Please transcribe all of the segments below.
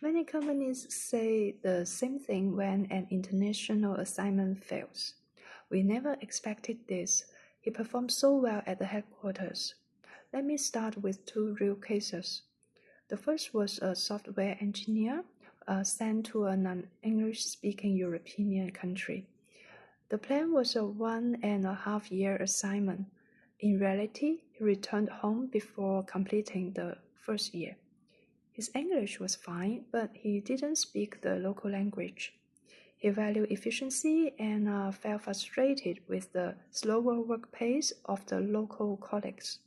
Many companies say the same thing when an international assignment fails. We never expected this. He performed so well at the headquarters. Let me start with two real cases. The first was a software engineer sent to a non-English speaking European country. The plan was a 1.5-year assignment. In reality, he returned home before completing the first year. His English was fine, but he didn't speak the local language. He valued efficiency and felt frustrated with the slower work pace of the local colleagues.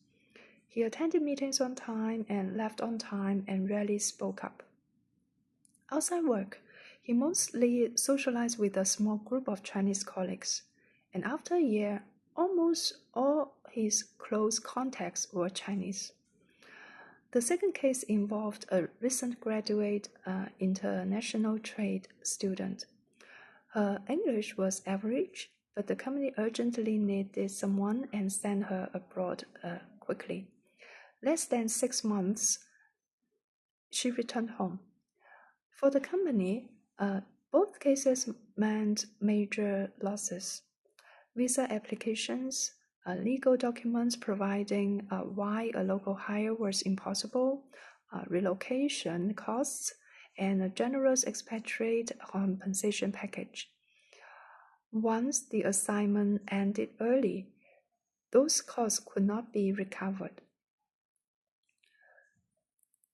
He attended meetings on time and left on time and rarely spoke up. Outside work, he mostly socialized with a small group of Chinese colleagues, and after a year, almost all his close contacts were Chinese. The second case involved a recent graduate international trade student. Her English was average, but the company urgently needed someone and sent her abroad quickly. Less than 6 months, she returned home. For the company, both cases meant major losses. Visa applications, legal documents providing why a local hire was impossible, relocation costs, and a generous expatriate compensation package. Once the assignment ended early, those costs could not be recovered.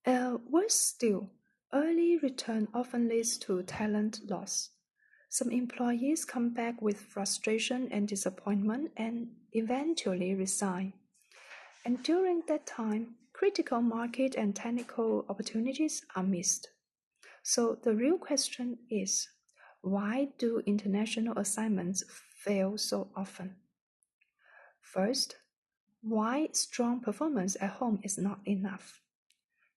Worse still, early return often leads to talent loss. Some employees come back with frustration and disappointment and eventually resign. And during that time, critical market and technical opportunities are missed. So the real question is, why do international assignments fail so often? First, why strong performance at home is not enough.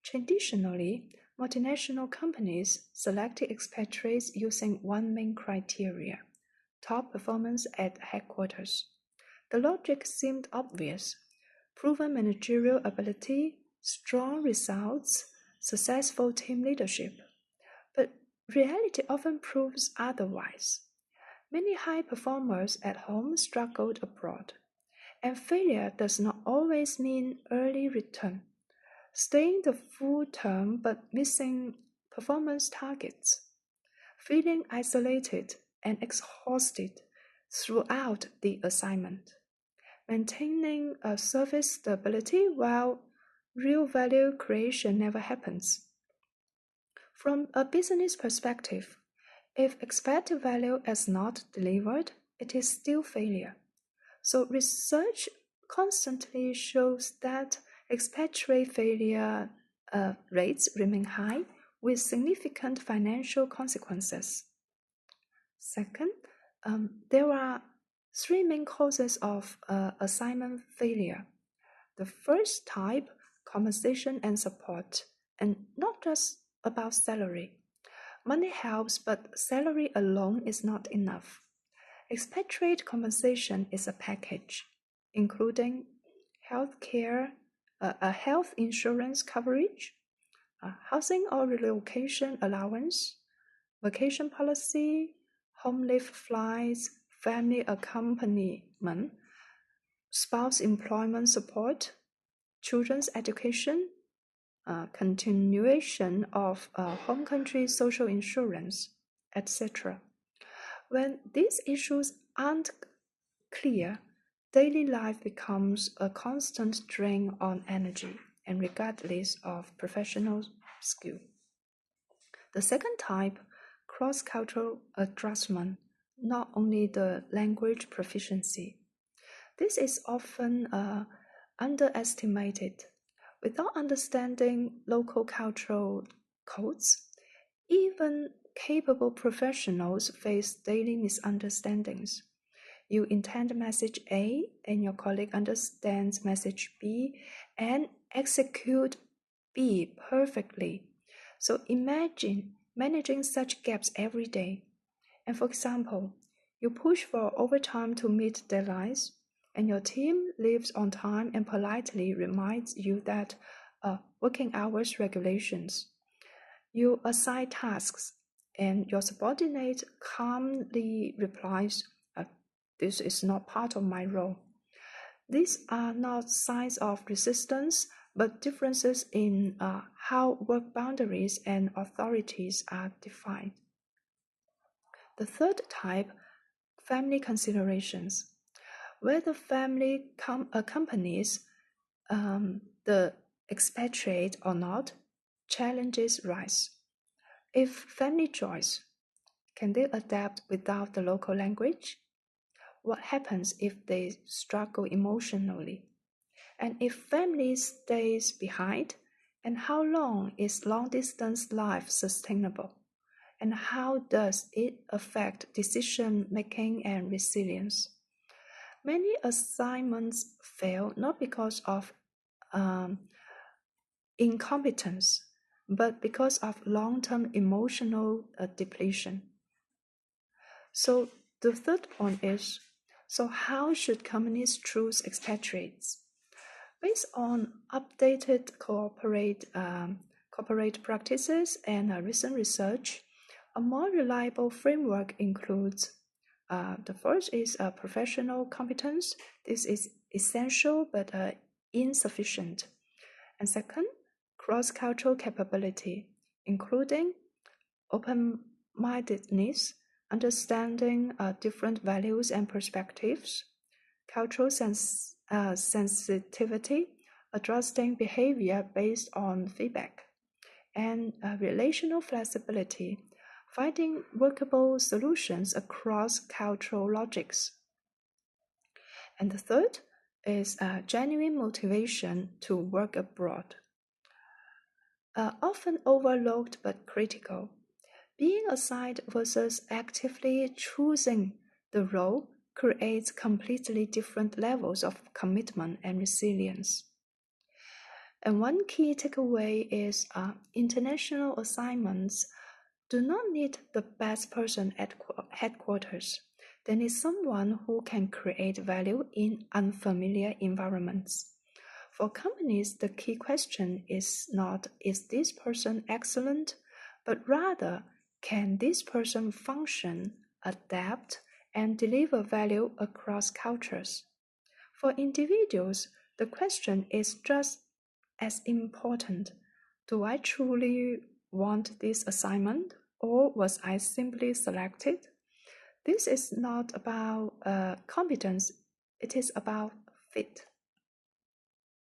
Traditionally, multinational companies selected expatriates using one main criteria: top performance at headquarters. The logic seemed obvious: proven managerial ability, strong results, successful team leadership. But reality often proves otherwise. Many high performers at home struggled abroad, and failure does not always mean early return. Staying the full term but missing performance targets, feeling isolated and exhausted throughout the assignment, maintaining a service stability while real value creation never happens. From a business perspective, if expected value is not delivered, it is still failure. So research constantly shows that expatriate failure rates remain high with significant financial consequences. Second, there are three main causes of assignment failure. The first type, compensation and support, and not just about salary. Money helps, but salary alone is not enough. Expatriate compensation is a package, including health insurance coverage, housing or relocation allowance, vacation policy, home leave flights, family accompaniment, spouse employment support, children's education, continuation of home country social insurance, etc. When these issues aren't clear, daily life becomes a constant drain on energy and regardless of professional skill. The second type, cross-cultural adjustment, not only the language proficiency. This is often underestimated. Without understanding local cultural codes, even capable professionals face daily misunderstandings. You intend message A and your colleague understands message B and execute B perfectly. So imagine managing such gaps every day. And for example, you push for overtime to meet deadlines, and your team leaves on time and politely reminds you that working hours regulations. You assign tasks, and your subordinate calmly replies, "This is not part of my role." These are not signs of resistance, but differences in how work boundaries and authorities are defined. The third type, family considerations. Whether family accompanies the expatriate or not, challenges rise. If family joins, can they adapt without the local language? What happens if they struggle emotionally? And if family stays behind, and how long is long-distance life sustainable? And how does it affect decision-making and resilience? Many assignments fail not because of incompetence, but because of long-term emotional depletion. So the third point is, so how should companies choose expatriates? Based on updated corporate practices and recent research, a more reliable framework includes the first is professional competence. This is essential but insufficient. And second, cross-cultural capability, including open-mindedness, understanding different values and perspectives, cultural sensitivity, adjusting behavior based on feedback, and relational flexibility, finding workable solutions across cultural logics. And the third is genuine motivation to work abroad. Often overlooked but critical. Being assigned versus actively choosing the role creates completely different levels of commitment and resilience. And one key takeaway is international assignments do not need the best person at headquarters. They need someone who can create value in unfamiliar environments. For companies, the key question is not, is this person excellent, but rather, can this person function, adapt, and deliver value across cultures? For individuals, the question is just as important. Do I truly want this assignment, or was I simply selected? This is not about competence, it is about fit.